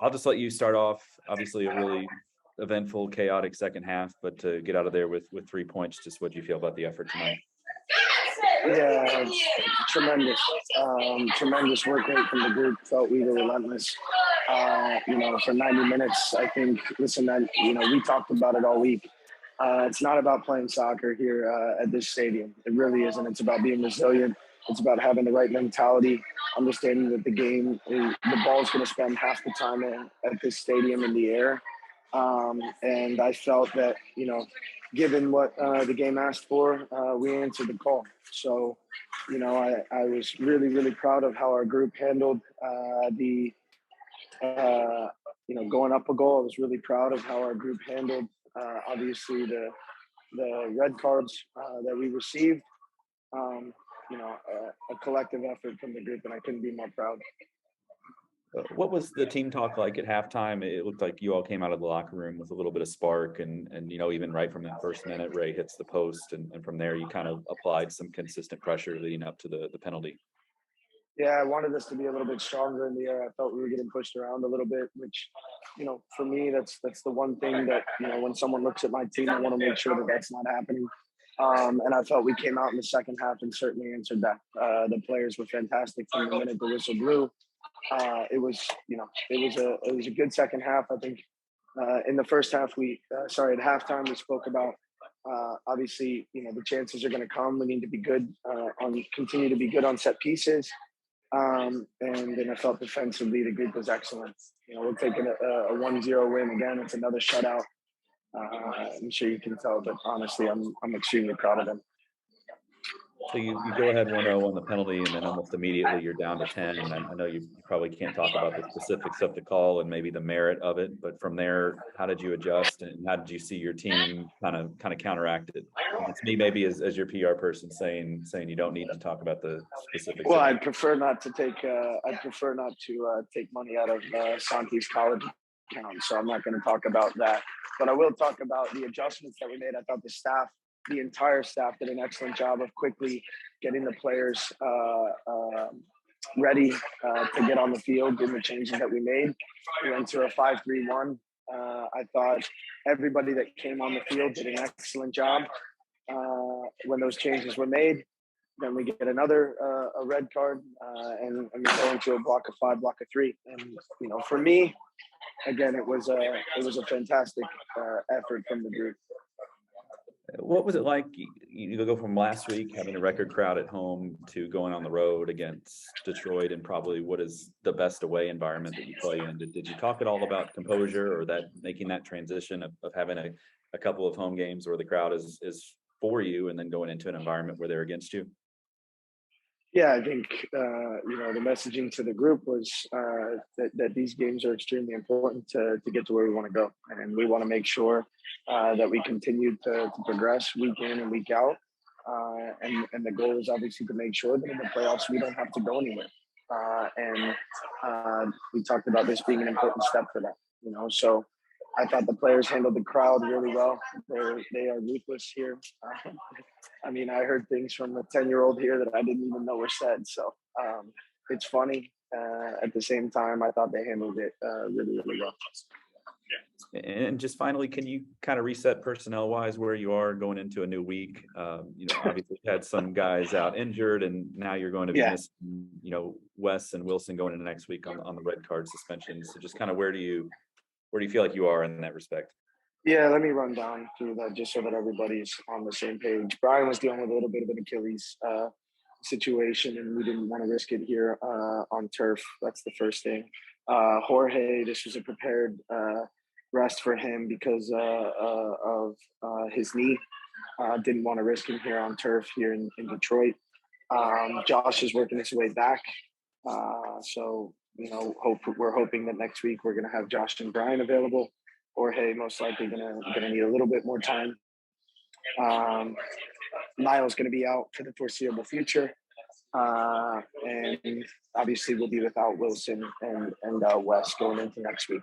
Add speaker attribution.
Speaker 1: I'll just let you start off. Obviously, a really eventful, chaotic second half, but to get out of there with 3 points, just what do you feel about the effort tonight?
Speaker 2: Yeah, tremendous. Tremendous work rate from the group. Felt we were relentless. For 90 minutes, I think, listen, we talked about it all week. It's not about playing soccer here at this stadium. It really isn't. It's about being resilient. It's about having the right mentality, understanding that the ball is going to spend half the time at this stadium in the air. And I felt that, given what the game asked for, we answered the call. So, I was really, really proud of how our group handled going up a goal. I was really proud of how our group handled, obviously, the red cards that we received. A collective effort from the group, and I couldn't be more proud.
Speaker 1: What was the team talk like at halftime? It looked like you all came out of the locker room with a little bit of spark, and even right from that first minute, Ray hits the post, and from there you kind of applied some consistent pressure leading up to the penalty.
Speaker 2: Yeah, I wanted us to be a little bit stronger in the air. I felt we were getting pushed around a little bit, which, for me, that's the one thing that, when someone looks at my team, I want to make sure that that's not happening. And I felt we came out in the second half and certainly answered that. The players were fantastic from the minute the whistle blew. It was a good second half. I think in the first half, at halftime, we spoke about obviously, the chances are going to come. We need to be good continue to be good on set pieces. And then I felt defensively the group was excellent. We're taking a 1-0 win again. It's another shutout. I'm sure you can tell, but honestly, I'm extremely proud of them.
Speaker 1: So you go ahead 1-0 on the penalty, and then almost immediately you're down to 10. And I know you probably can't talk about the specifics of the call and maybe the merit of it, but from there, how did you adjust, and how did you see your team kind of counteract it? It's me maybe as your PR person saying you don't need to talk about the specifics.
Speaker 2: Well, I'd prefer not to take money out of Santi's college account, so I'm not going to talk about that. But I will talk about the adjustments that we made. I thought the entire staff did an excellent job of quickly getting the players ready to get on the field in the changes that we made. We went to a 5-3-1. I thought everybody that came on the field did an excellent job when those changes were made. Then we get another a red card, and we go into a block of 5, block of 3. And for me, again, it was a fantastic effort from the group.
Speaker 1: What was it like? You go from last week having a record crowd at home to going on the road against Detroit and probably what is the best away environment that you play in. Did you talk at all about composure, or that making that transition of having a couple of home games where the crowd is for you and then going into an environment where they're against you?
Speaker 2: Yeah, I think, the messaging to the group was that these games are extremely important to get to where we want to go. And we want to make sure that we continue to progress week in and week out. And the goal is obviously to make sure that in the playoffs, we don't have to go anywhere. And we talked about this being an important step for that, so I thought the players handled the crowd really well. They are ruthless here. I heard things from a 10-year-old here that I didn't even know were said. So it's funny. At the same time, I thought they handled it really, really well.
Speaker 1: And just finally, can you kind of reset personnel-wise where you are going into a new week? Obviously you had some guys out injured, and now you're going to be missing, Wes and Wilson going into next week on the red card suspension. So just kind of where do you feel like you are in that respect?
Speaker 2: Yeah, let me run down through that just so that everybody's on the same page. Brian was dealing with a little bit of an Achilles situation, and we didn't want to risk it here on turf. That's the first thing. Jorge, this was a prepared rest for him because of his knee. Didn't want to risk him here on turf here in Detroit. Josh is working his way back. So we're hoping that next week we're going to have Josh and Brian available. Jorge most likely gonna need a little bit more time. Niall's going to be out for the foreseeable future. And obviously we'll be without Wilson and Wes going into next week.